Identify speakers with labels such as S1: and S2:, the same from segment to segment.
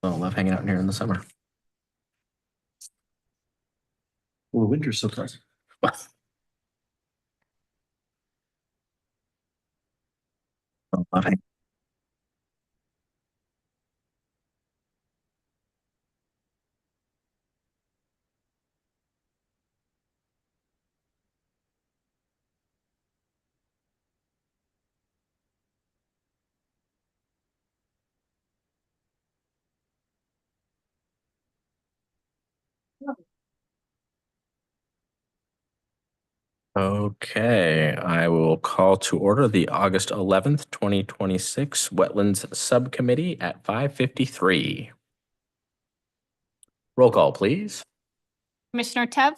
S1: I love hanging out in here in the summer.
S2: Well, the winter's so close.
S1: I love hanging. Okay, I will call to order the August 11th, 2026 Wetlands Subcommittee at 5:53. Roll call, please.
S3: Commissioner Tev,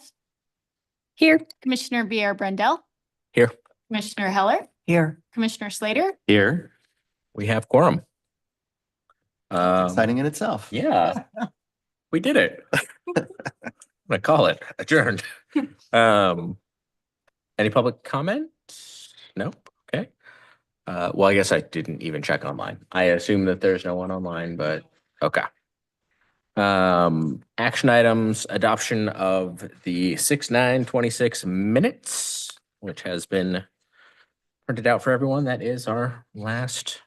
S4: Here.
S3: Commissioner Brendel,
S1: Here.
S3: Commissioner Heller,
S4: Here.
S3: Commissioner Slater.
S1: Here. We have quorum.
S2: Exciting in itself.
S1: Yeah, we did it. I'm gonna call it adjourned. Any public comment? Nope. Okay. Well, I guess I didn't even check online. I assume that there's no one online, but okay. Action items, adoption of the 6/9/26 minutes, which has been printed out for everyone. That is our last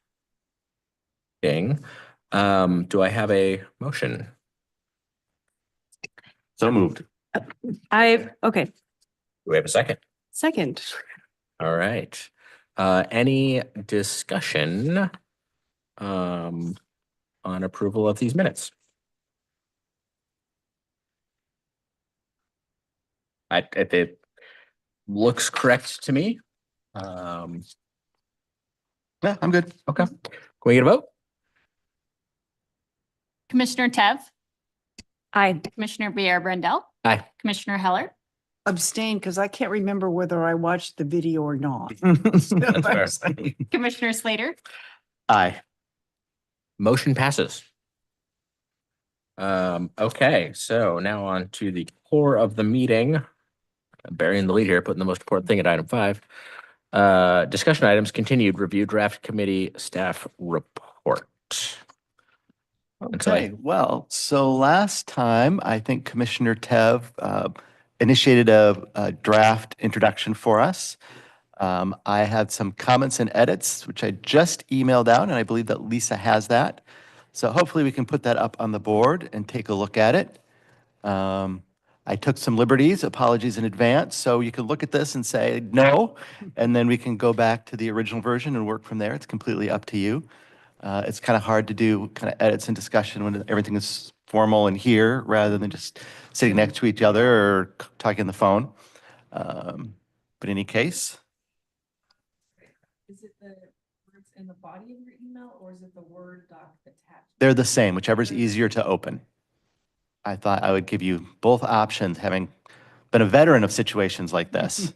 S1: thing. Do I have a motion?
S2: So moved.
S4: Okay.
S1: Do we have a second?
S4: Second.
S1: All right. Any discussion on approval of these minutes? It looks correct to me.
S2: Yeah, I'm good.
S1: Okay. Can we get a vote?
S3: Commissioner Tev,
S4: I
S3: Commissioner Brendel,
S1: Aye.
S3: Commissioner Heller,
S5: Abstain because I can't remember whether I watched the video or not.
S1: That's fair.
S3: Commissioner Slater.
S2: Aye.
S1: Motion passes. Okay, so now on to the core of the meeting. I'm burying the lead here, putting the most important thing at item 5. Discussion items continued, review draft committee staff report.
S2: Okay, well, so last time, I think Commissioner Tev initiated a draft introduction for us. I had some comments and edits, which I just emailed out, and I believe that Lisa has that. So hopefully we can put that up on the board and take a look at it. I took some liberties, apologies in advance, so you can look at this and say no, and then we can go back to the original version and work from there. It's completely up to you. It's kind of hard to do kind of edits and discussion when everything is formal and here rather than just sitting next to each other or talking on the phone. But in any case,
S6: Is it the words in the body of your email or is it the Word doc attached?
S2: they're the same, whichever's easier to open. I thought I would give you both options, having been a veteran of situations like this.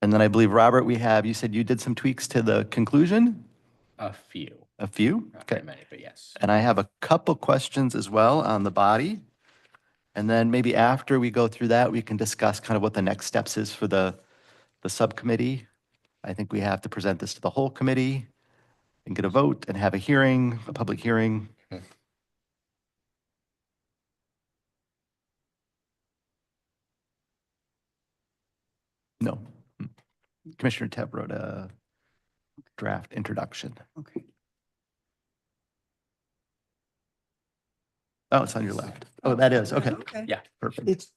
S2: And then I believe, Robert, you said you did some tweaks to the conclusion?
S1: A few.
S2: A few?
S1: Not
S2: Okay.
S1: very many, but yes.
S2: And I have a couple questions as well on the body. And then maybe after we go through that, we can discuss kind of what the next steps is for the subcommittee. I think we have to present this to the whole committee and get a vote and have a hearing, a public hearing. No. Commissioner Tebb wrote a draft introduction.
S5: Okay.
S2: Oh, it's on your left. Oh, that is, okay.
S5: Okay.
S1: Yeah.
S2: Perfect.
S5: It's.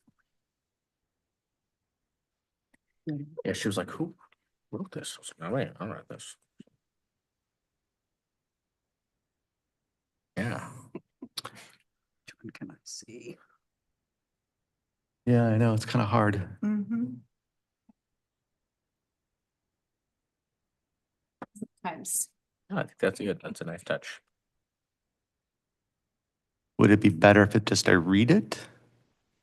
S1: Yeah, she was like, who wrote this? I was like, oh, wait, I wrote this. Yeah.
S5: Can I see?
S2: Yeah, I know, it's kind of hard.
S5: Mhm.
S3: Times.
S1: Oh, I think that's good. That's a nice touch.
S2: Would it be better if I read it?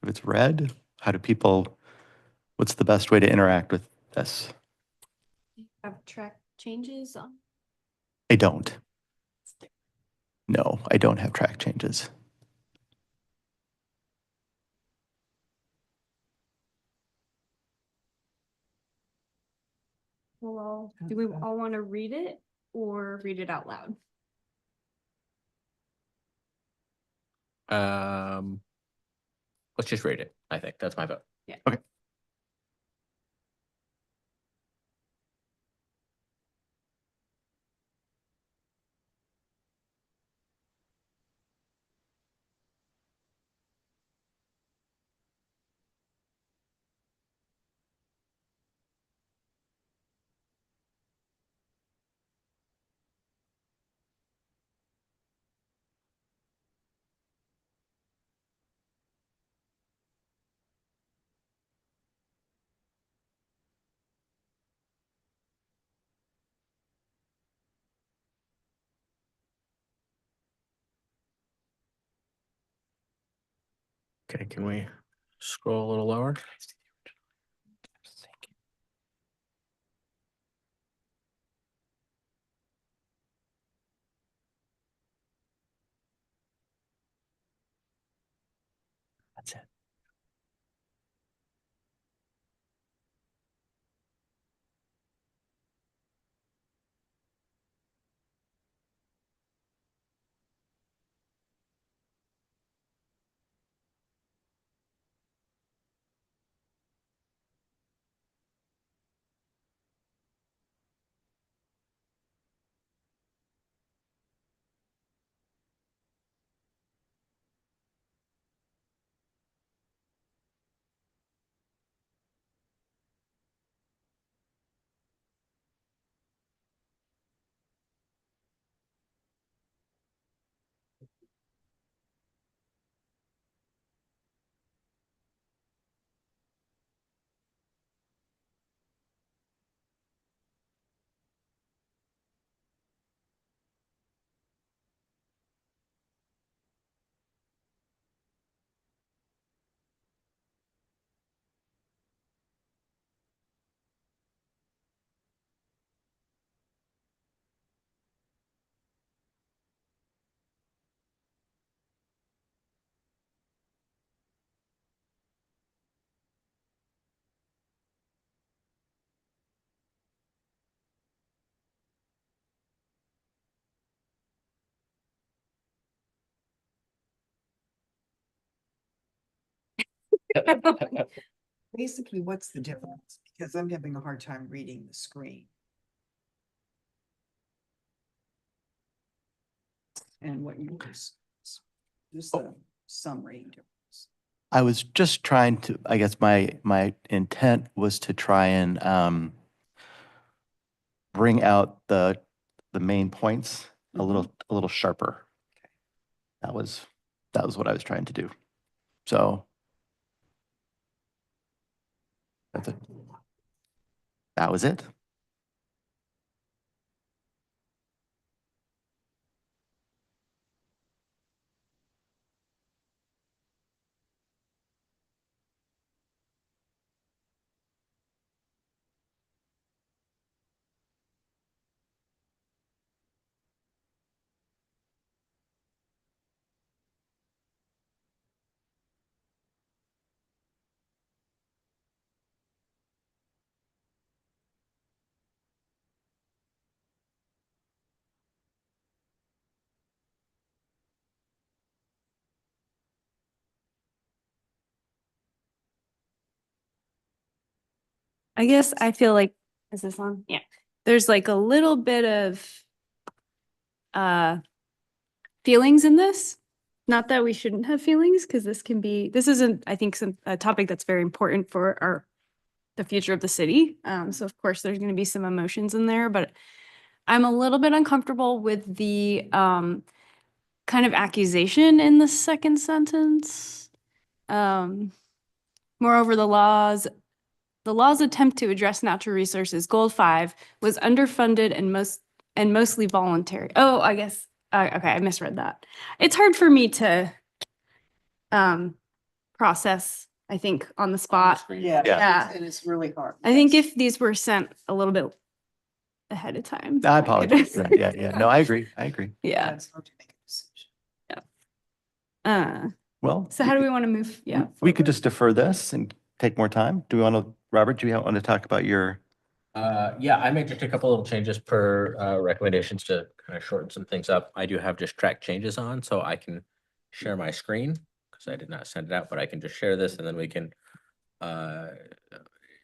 S2: If it's read? What's the best way to interact with this?
S3: Have track changes on.
S2: I don't. No, I don't have track changes.
S7: Well, do we all want to read it or read it out loud?
S1: Let's just rate it. I think that's my vote. Okay, can we scroll a little lower?
S2: That's it.
S5: Basically, what's the difference? Because I'm having a hard time reading the screen. And what you just a summary difference.
S2: I was just trying to, I guess my intent was to try and bring out the main points a little sharper. That was what I was trying to do. So that's it. That was it.
S4: I guess I feel like, is this on? Yeah. There's like a little bit of feelings in this. Not that we shouldn't have feelings, because this isn't, I think, a topic that's very important for the future of the city. So of course there's gonna be some emotions in there, but I'm a little bit uncomfortable with the kind of accusation in the second sentence. Moreover, the law's attempt to address natural resources, goal 5, was underfunded and mostly voluntary. Oh, I guess, okay, I misread that. It's hard for me to process, I think, on the spot.
S5: Yeah.
S4: Yeah.
S5: And it's really hard.
S4: I think if these were sent a little bit ahead of time.
S2: I
S4: I could-
S2: apologize. for that. Yeah. No, I agree.
S4: Yeah.
S5: It's hard to make a decision.
S2: Well,
S4: So how do we want to move? Yeah.
S2: we could just defer this and take more time. Do we want to, Robert, do you want to talk about your?
S1: Yeah, I made just a couple little changes per recommendations to kind of shorten some things up. I do have just track changes on, so I can share my screen because I did not send it out, but I can just share this and then we can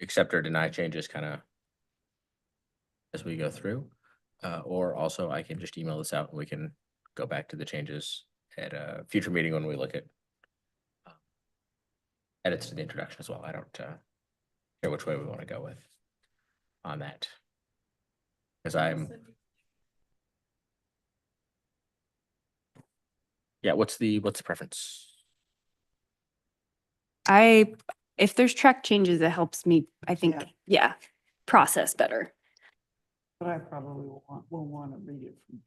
S1: accept or deny changes kind of as we go through. Or also I can just email this out and we can go back to the changes at a future meeting when we look at edits to the introduction as well. I don't care which way we want to go with on that. Because yeah, what's the preference?
S4: If there's track changes, it helps me, I think, yeah, process better.
S5: But I probably will want to read it from.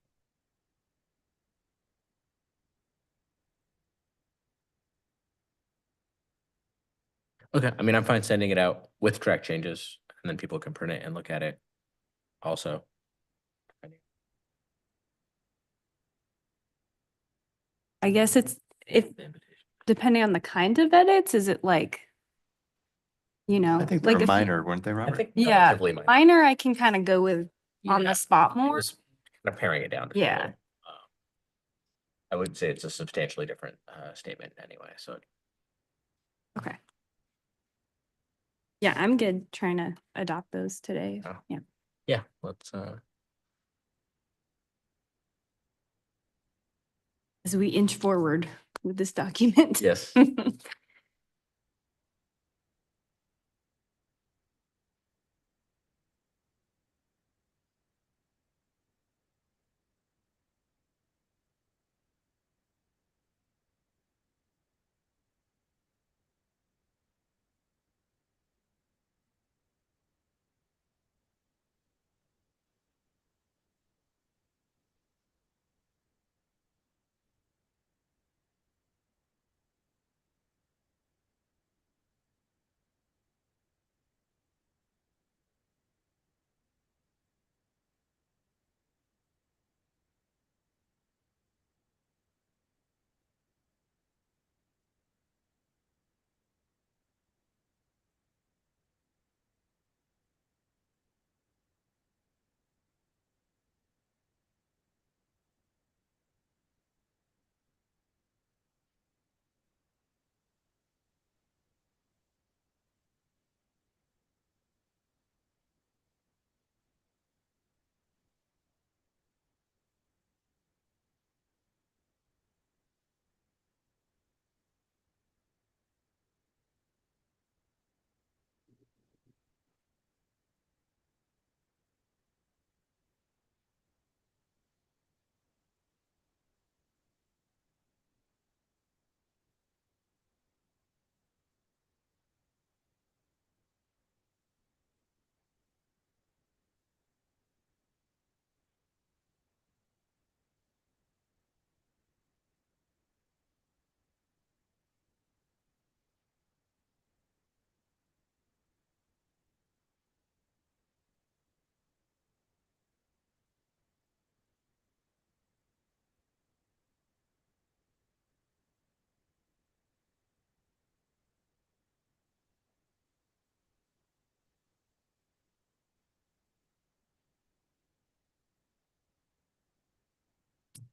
S1: Okay, I mean, I'm fine sending it out with track changes and then people can print it and look at it also.
S4: I guess if depending on the kind of edits, is it like, you know,
S2: I think
S4: like
S2: they're
S4: if you-
S2: minor, weren't they,
S1: I
S2: Robert?
S1: think
S4: Yeah,
S1: relatively minor.
S4: minor, I can kind of go with on
S1: Yeah,
S4: the spot
S1: it
S4: more.
S1: was kind of paring it down. To
S4: Yeah.
S1: total. I would say it's a substantially different statement anyway, so.
S4: Okay. Yeah, I'm good trying to adopt those today.
S1: Oh.
S4: Yeah.
S1: Yeah, let's
S4: As we inch forward with this document.
S1: yes.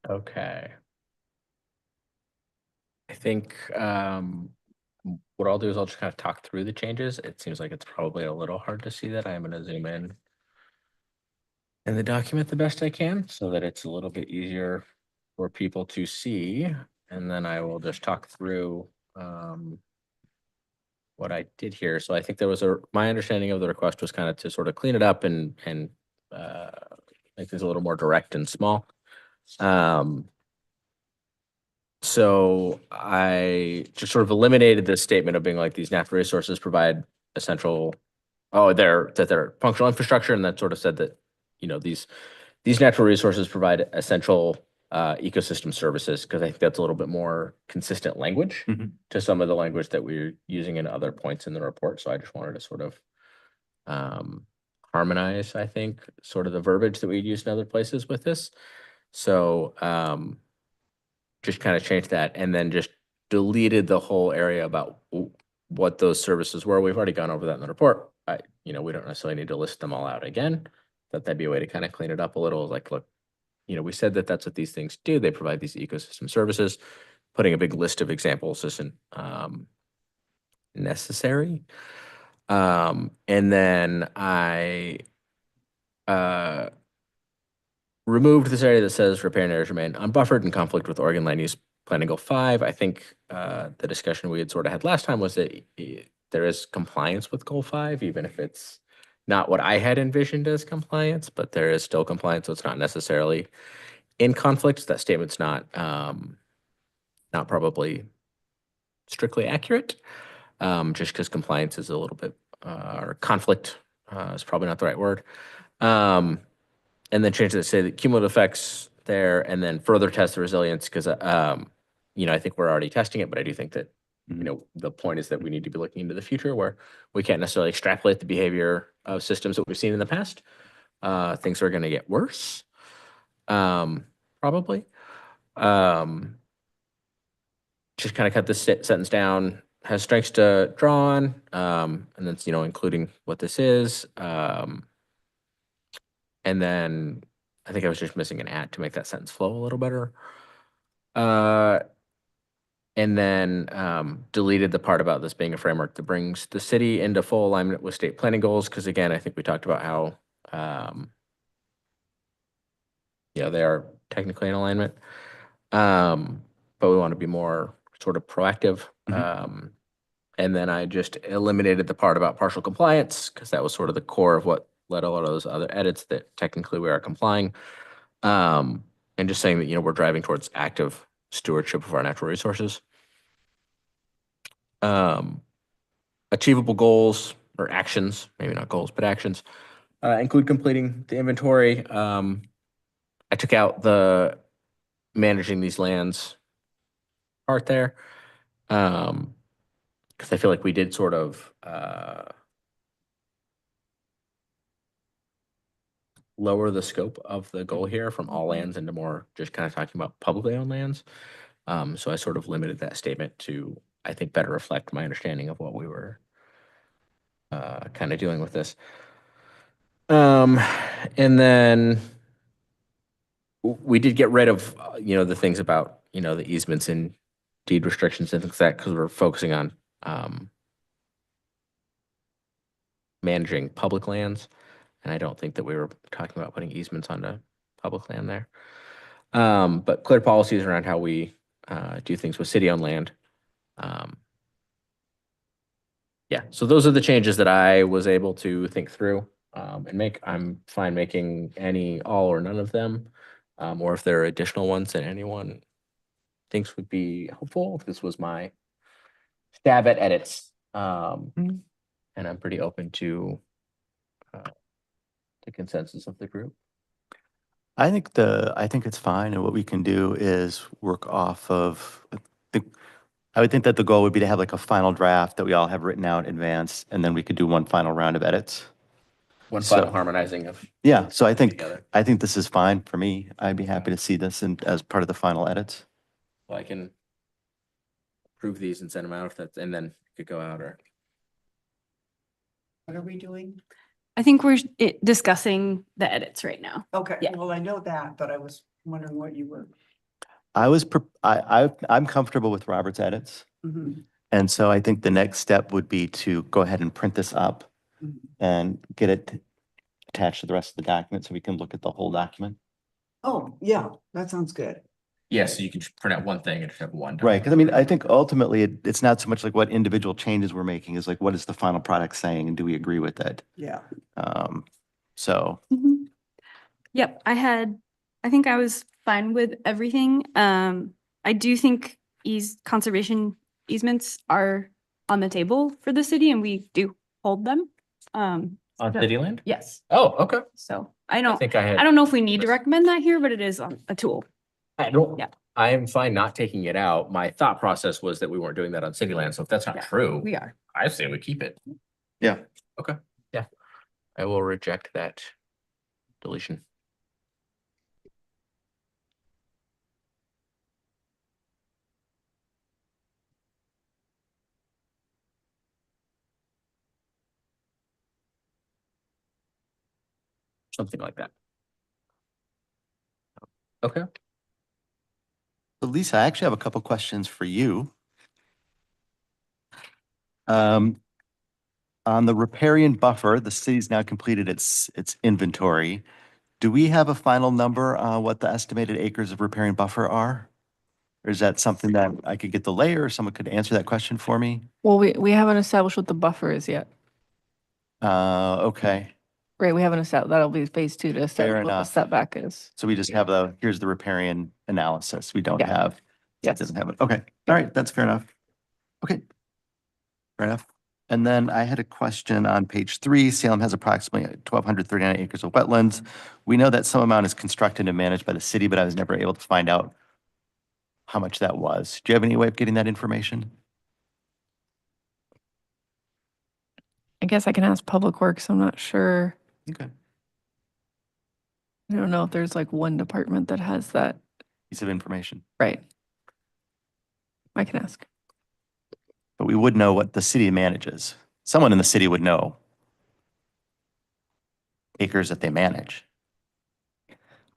S1: Okay. I think what I'll do is I'll just kind of talk through the changes. It seems like it's probably a little hard to see that. I'm going to zoom in the document the best I can so that it's a little bit easier for people to see. And then I will just talk through what I did here. So I think there was my understanding of the request was kind of to sort of clean it up and make things a little more direct and small. So I just sort of eliminated this statement of being like these natural resources provide essential, they're functional infrastructure, and that sort of said that, you know, these natural resources provide essential ecosystem services, because I think that's a little bit more consistent language
S2: Mhm.
S1: to some of the language that we're using in other points in the report. So I just wanted to sort of harmonize, I think, sort of the verbiage that we use in other places with this. So just kind of changed that and then just deleted the whole area about what those services were. We've already gone over that in the report. We don't necessarily need to list them all out again. That'd be a way to kind of clean it up a little. Like, look, we said that that's what these things do. They provide these ecosystem services, putting a big list of examples isn't necessary. And then I removed this area that says riparian areas remain unbuffered in conflict with Oregon Land Use Planning Goal 5. I think the discussion we had sort of had last time was that there is compliance with Goal 5, even if it's not what I had envisioned as compliance, but there is still compliance, so it's not necessarily in conflict. That statement's not probably strictly accurate, just because compliance is a little bit, or conflict is probably not the right word. And then change it to say that cumulative effects there, and then further test the resilience, because I think we're already testing it, but I do think that the point is that we need to be looking into the future where we can't necessarily extrapolate the behavior of systems that we've seen in the past. Things are going to get worse, probably. Just kind of cut this sentence down. Has strengths to draw on, and then including what this is. And then I think I was just missing an at to make that sentence flow a little better. And then deleted the part about this being a framework that brings the city into full alignment with state planning goals. Because again, I think we talked about how, they are technically in alignment. But we want to be more sort of proactive. And then I just eliminated the part about partial compliance, because that was sort of the core of what led a lot of those other edits, that technically we are complying. And just saying that, we're driving towards active stewardship of our natural resources. Achievable goals or actions, maybe not goals, but actions, include completing the inventory. I took out the managing these lands part there, because I feel like we did sort of lower the scope of the goal here from all lands into more just kind of talking about publicly owned lands. So I sort of limited that statement to, I think, better reflect my understanding of what we were kind of doing with this. And then we did get rid of, the things about, the easements and deed restrictions and things like that, because we're focusing on managing public lands. And I don't think that we were talking about putting easements onto public land there. But clear policies around how we do things with city-owned land. Yeah, so those are the changes that I was able to think through and make. I'm fine making any, all, or none of them. Or if there are additional ones that anyone thinks would be helpful. This was my stab at edits. And I'm pretty open to the consensus of the group.
S2: I think it's fine, and what we can do is work off of, I would think that the goal would be to have like a final draft that we all have written out in advance, and then we could do one final round of edits.
S1: One
S2: So-
S1: final harmonizing of.
S2: Yeah, so I think
S1: Together.
S2: this is fine for me. I'd be happy to see this as part of the final edits.
S1: Well, I can approve these and send them out if that's, and then it could go out, or.
S5: What are we doing?
S4: I think we're discussing the edits right now.
S5: Okay,
S4: Yeah.
S5: well, I know that, but I was wondering what you were.
S2: I'm comfortable with Robert's edits.
S5: Mhm,
S2: And so I think the next step would be to go ahead and print this up
S5: mhm.
S2: and get it attached to the rest of the document so we can look at the whole document.
S5: Oh, yeah, that sounds good.
S1: Yeah, so you can just print out one thing and just have one.
S2: Right, because I mean, I think ultimately it's not so much like what individual changes we're making, is like what is the final product saying and do we agree with it?
S5: Yeah.
S2: So,
S4: Mhm. Yep, I think I was fine with everything. I do think conservation easements are on the table for the city and we do hold them.
S1: On
S4: so-
S1: city land?
S4: Yes,
S1: Oh, okay.
S4: so I
S1: I
S4: don't,
S1: think I had.
S4: I don't know if we need to recommend that here, but it is a tool.
S1: I don't,
S4: Yeah.
S1: I am fine not taking it out. My thought process was that we weren't doing that on city land. So if that's not
S4: Yeah,
S1: true,
S4: We are.
S1: I say we keep it.
S2: Yeah.
S1: Okay, yeah. I will reject that deletion. Something like that. Okay.
S2: So Lisa, I actually have a couple questions for you. On the riparian buffer, the city's now completed its inventory. Do we have a final number on what the estimated acres of riparian buffer are? Or is that something that I could get the layer or someone could answer that question for me?
S7: Well, we haven't established what the buffer is yet.
S2: Okay,
S7: Right, we haven't established, that'll be phase 2 to
S2: Fair
S7: establish what the
S2: enough.
S7: setback is.
S2: so we just have here's the riparian analysis. We don't
S7: Yeah.
S2: have, it
S7: Yes.
S2: doesn't have it. Okay, all right, that's fair enough. Okay. Fair enough. And then I had a question on page 3. Salem has approximately 1,239 acres of wetlands. We know that some amount is constructed and managed by the city, but I was never able to find out how much that was. Do you have any way of getting that information?
S7: I guess I can ask Public Works, I'm not sure.
S2: Okay.
S7: I don't know if there's like one department that has that,
S2: Piece of information.
S7: right? I can ask.
S2: But we would know what the city manages. Someone in the city would know acres that they manage.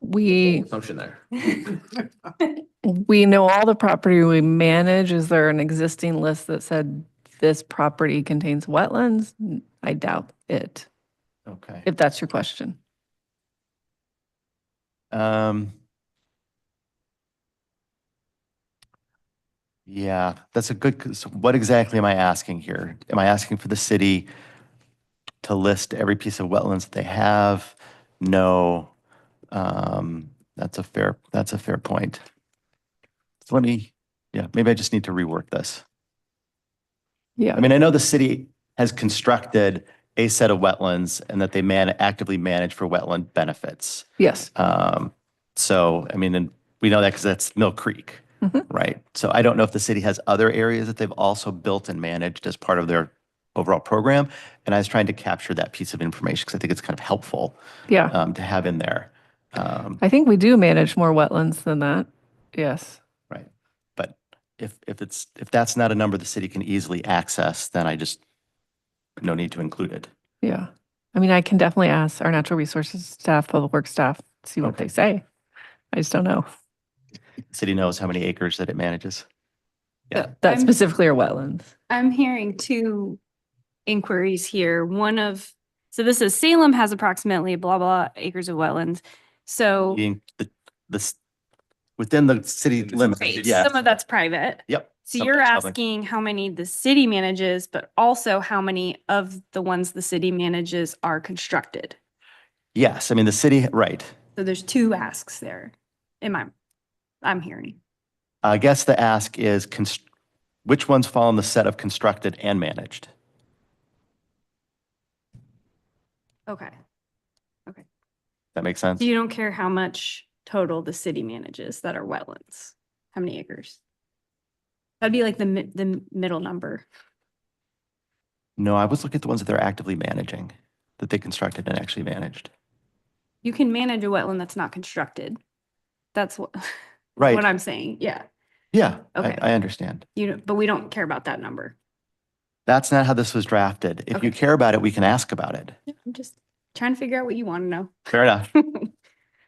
S7: We
S1: Assumption there.
S7: know all the property we manage. Is there an existing list that said this property contains wetlands? I doubt it,
S2: Okay.
S7: if that's your question.
S2: Yeah, that's a good, so what exactly am I asking here? Am I asking for the city to list every piece of wetlands that they have? No. That's a fair point. So maybe I just need to rework this.
S7: Yeah.
S2: I mean, I know the city has constructed a set of wetlands and that they actively manage for wetland benefits.
S7: Yes.
S2: So, I mean, and we know that because that's Mill Creek,
S7: Mhm.
S2: right? So I don't know if the city has other areas that they've also built and managed as part of their overall program. And I was trying to capture that piece of information because I think it's kind of helpful
S7: Yeah.
S2: to have in there.
S7: I think we do manage more wetlands than that. Yes.
S2: Right. But if that's not a number the city can easily access, then no need to include it.
S7: Yeah. I mean, I can definitely ask our natural resources staff, public works staff, see what
S2: Okay.
S7: they say. I just don't know.
S2: The city knows how many acres that it manages. Yeah.
S7: That
S4: I'm-
S7: specifically are wetlands.
S4: I'm hearing two inquiries here. So this is Salem has approximately blah, blah acres of wetlands. So
S2: Being within the city limits,
S4: right,
S2: yeah.
S4: some of that's private.
S2: Yep.
S4: So
S2: Some
S4: you're
S2: that's public.
S4: asking how many the city manages, but also how many of the ones the city manages are constructed.
S2: Yes, I mean, the city, right.
S4: So there's two asks there. I'm hearing.
S2: I guess the ask is which ones fall in the set of constructed and managed?
S4: Okay.
S2: That makes sense?
S4: So you don't care how much total the city manages that are wetlands? How many acres? That'd be like the middle number.
S2: No, I was looking at the ones that they're actively managing, that they constructed and actually managed.
S4: You can manage a wetland that's not constructed. That's what,
S2: Right.
S4: what I'm saying. Yeah.
S2: Yeah,
S4: Okay.
S2: I understand.
S4: But we don't care about that number.
S2: That's not how this was drafted. If you
S4: Okay.
S2: care about it, we can ask about it.
S4: I'm just trying to figure out what you want to know.
S2: Fair enough.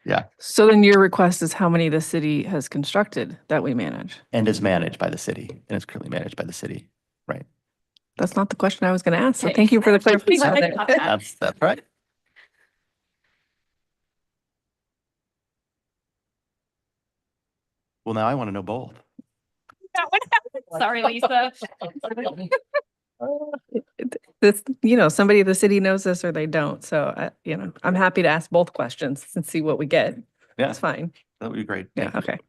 S2: Yeah,
S7: So then your request is how many the city has constructed that we manage?
S2: and is managed by the city, and is currently managed by the city. Right.
S7: That's not the question I was going to ask. So
S4: Okay.
S7: thank you for the clarification
S4: Glad I
S7: there.
S4: caught that.
S2: That's right. Well, now I want to know both.
S4: Sorry, Lisa.
S7: This, somebody in the city knows this or they don't. So, I'm happy to ask both questions and see what we get.
S2: Yeah,
S7: That's fine.
S2: that would be great.
S7: Yeah,
S2: Thank you.
S7: okay.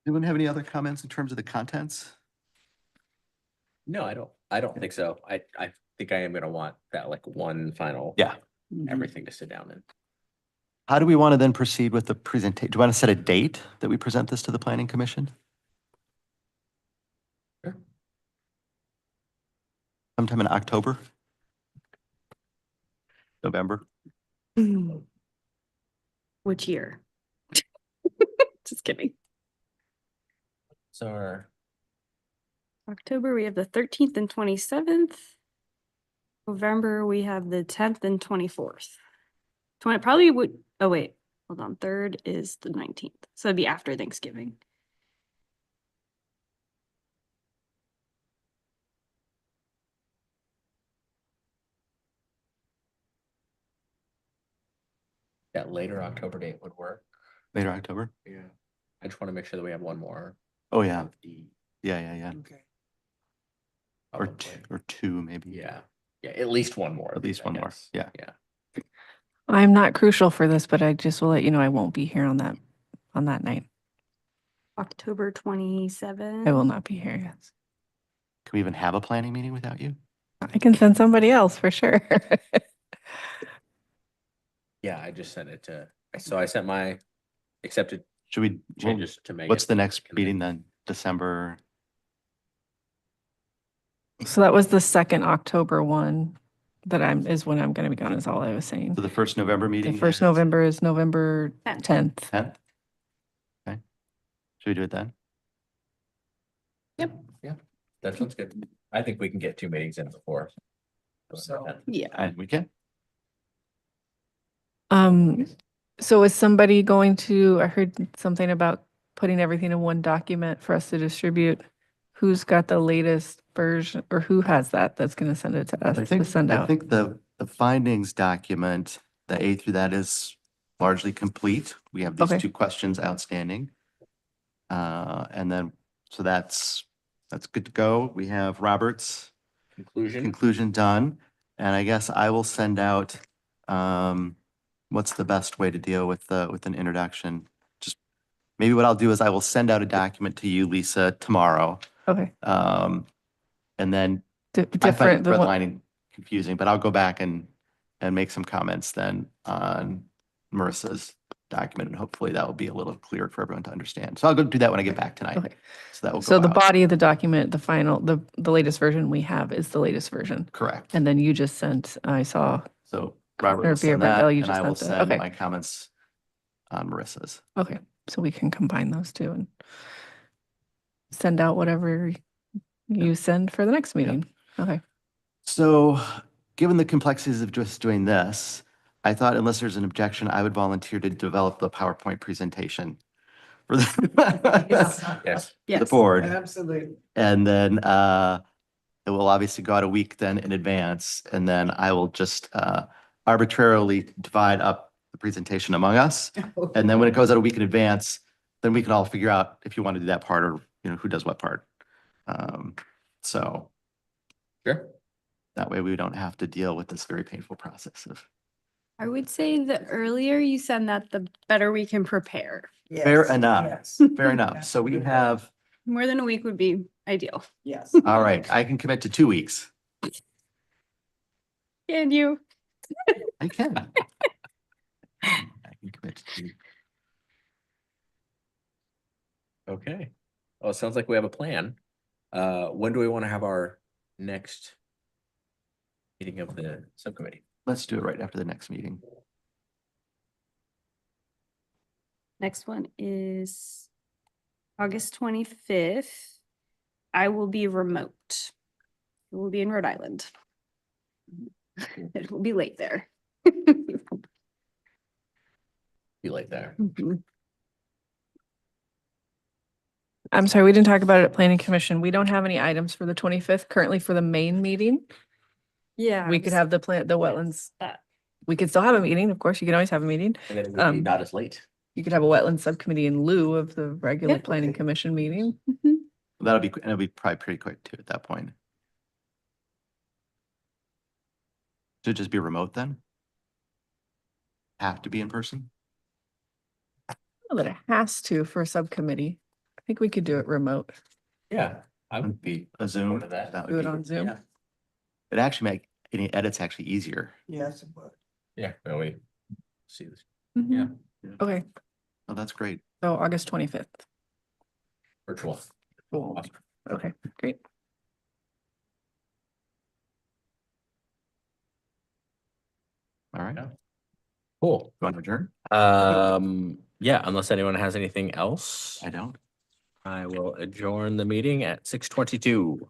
S2: Anyone have any other comments in terms of the contents?
S1: No, I don't think so. I think I am gonna want that like one final.
S2: Yeah.
S1: Everything to sit down in.
S2: How do we want to then proceed with the presentation? Do you want to set a date that we present this to the planning commission?
S1: Sure.
S2: Sometime in October? November?
S4: Which year? Just kidding.
S1: So our
S4: October, we have the 13th and 27th. November, we have the 10th and 24th. Probably would, oh wait, hold on, 3rd is the 19th, so it'd be after Thanksgiving.
S1: That later October date would work.
S2: Later October?
S1: Yeah. I just want to make sure that we have one more.
S2: Oh, yeah.
S1: of the-
S2: Yeah.
S5: Okay.
S2: Or
S1: probably.
S2: two, or two maybe.
S1: Yeah, yeah, at least one more.
S2: At least
S1: I
S2: one more.
S1: guess.
S2: Yeah.
S1: Yeah.
S7: I'm not crucial for this, but I just will let you know I won't be here on that night.
S4: October 27th.
S7: I will not be here, yes.
S2: Can we even have a planning meeting without you?
S7: I can send somebody else for sure.
S1: Yeah, I just sent it to, so I sent my accepted
S2: Should we,
S1: changes to Megan.
S2: what's the next
S1: and then-
S2: meeting then? December?
S7: So that was the second October one that is when I'm gonna be gone, is all I was saying.
S2: So the first November meeting?
S7: The first November is November
S4: 10th.
S7: 10th.
S2: 10th? Okay. Should we do it then?
S1: That sounds good. I think we can get 2 meetings in before.
S5: So-
S4: Yeah.
S2: And we can?
S7: So is somebody going to, I heard something about putting everything in one document for us to distribute. Who's got the latest version, or who has that's gonna send it to us to send
S2: I
S7: out?
S2: think the findings document, the A through that is largely complete. We have these
S7: Okay.
S2: 2 questions outstanding. And then, so that's good to go. We have Robert's
S1: Conclusion.
S2: conclusion done. And I guess I will send out, what's the best way to deal with an introduction? Just maybe what I'll do is I will send out a document to you, Lisa, tomorrow.
S7: Okay,
S2: And then I find
S7: different than what,
S2: redlining confusing, but I'll go back and make some comments then on Marissa's document, and hopefully that will be a little clearer for everyone to understand. So I'll go do that when I get back tonight.
S7: Okay.
S2: So that will
S7: so
S2: go
S7: the
S2: out.
S7: body of the document, the final, the latest version we have is the latest version.
S2: Correct.
S7: And then you just sent, I saw,
S2: So Robert
S7: Or
S2: will
S7: if you're
S2: send
S7: back,
S2: that,
S7: oh, you
S2: and
S7: just
S2: I will
S7: sent it.
S2: send
S7: Okay.
S2: my comments on Marissa's.
S7: okay, so we can combine those two and send out whatever you send for the next meeting. Okay.
S2: So, given the complexities of just doing this, I thought unless there's an objection, I would volunteer to develop the PowerPoint presentation for the,
S1: Yes.
S2: the board.
S5: Absolutely.
S2: And then it will obviously go out a week then in advance, and then I will just arbitrarily divide up the presentation among us. And then when it goes out a week in advance, then we can all figure out if you want to do that part, or, who does what part. So
S1: Sure.
S2: that way we don't have to deal with this very painful process of.
S4: I would say the earlier you send that, the better we can prepare.
S2: Fair
S5: Yes,
S2: enough.
S5: yes,
S2: Fair enough. So we have,
S4: More than a week would be ideal.
S5: yes.
S2: all right, I can commit to 2 weeks.
S4: And you?
S2: I can. I can commit to 2 weeks.
S1: Okay. Well, it sounds like we have a plan. When do we want to have our next meeting of the subcommittee?
S2: Let's do it right after the next meeting.
S4: Next one is August 25th. I will be remote. It will be in Rhode Island. It will be late there.
S1: Be late there.
S7: I'm sorry, we didn't talk about it at Planning Commission. We don't have any items for the 25th currently for the main meeting.
S4: Yeah.
S7: We could have the wetlands.
S4: that.
S7: We could still have a meeting, of course. You can always have a meeting.
S1: And then it would be
S7: Um,
S1: not as late.
S7: You could have a wetland subcommittee in lieu of the regular
S4: Yeah.
S7: planning commission meeting.
S2: It'll be probably pretty quick too at that point. Should it just be remote then? Have to be in person?
S7: Well, that it has to for a subcommittee. I think we could do it remote.
S1: Yeah, I would be.
S2: A Zoom?
S1: to that.
S2: That would
S7: Do it
S2: be-
S7: on Zoom.
S1: Yeah.
S2: It actually make any edits actually easier.
S5: Yes, it would.
S1: Yeah, well, we see this
S7: Yeah. Okay,
S2: Oh, that's great.
S7: so August 25th.
S1: virtual.
S7: Cool.
S1: Awesome.
S7: Okay, great.
S2: All right.
S1: Yeah.
S2: You
S1: Cool.
S2: want to adjourn?
S1: Yeah, unless anyone has anything else.
S2: I don't.
S1: I will adjourn the meeting at 6:22.